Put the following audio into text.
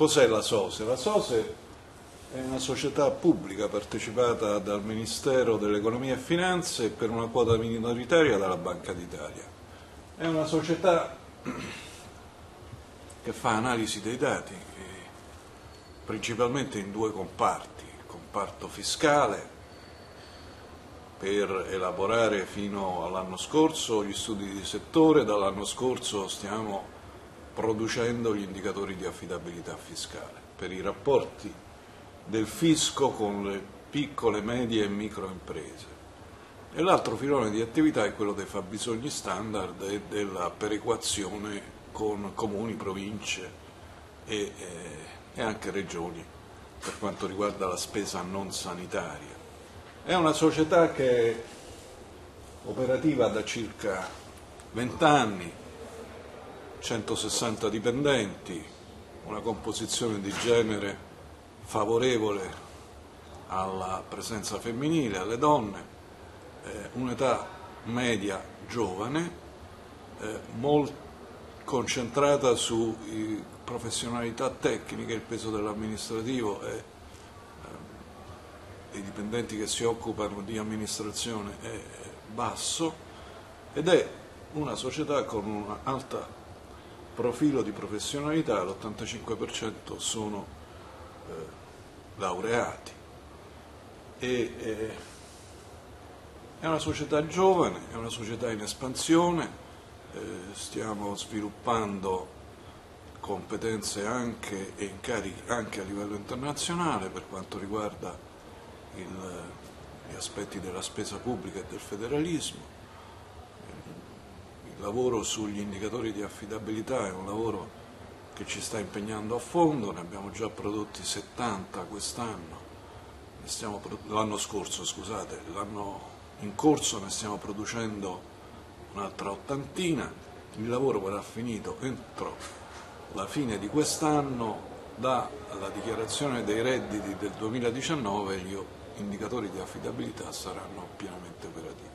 Cos'è la SOSE? La SOSE è una società pubblica partecipata dal Ministero dell'Economia e Finanze e per una quota minoritaria dalla Banca d'Italia. È una società che fa analisi dei dati principalmente in due comparti: il comparto fiscale, per elaborare fino all'anno scorso gli studi di settore. Dall'anno scorso stiamo producendo gli indicatori di affidabilità fiscale per i rapporti del fisco con le piccole, medie e micro imprese. E l'altro filone di attività è quello dei fabbisogni standard e della perequazione con comuni, province e anche regioni per quanto riguarda la spesa non sanitaria. È una società che è operativa da circa 20 anni, 160 dipendenti, una composizione di genere favorevole alla presenza femminile, alle donne, un'età media giovane, molto concentrata su professionalità tecniche. Il peso dell'amministrativo e dei dipendenti che si occupano di amministrazione è basso, ed è una società con un alto profilo di professionalità. L'85% sono laureati e è una società giovane, è una società in espansione. Stiamo sviluppando competenze anche e incarichi anche a livello internazionale per quanto riguarda gli aspetti della spesa pubblica e del federalismo. Il lavoro sugli indicatori di affidabilità è un lavoro che ci sta impegnando a fondo, ne abbiamo già prodotti 70 quest'anno, l'anno scorso, scusate, l'anno in corso ne stiamo producendo un'altra 80. Il lavoro verrà finito entro la fine di quest'anno. Dalla dichiarazione dei redditi del 2019 gli indicatori di affidabilità saranno pienamente operativi.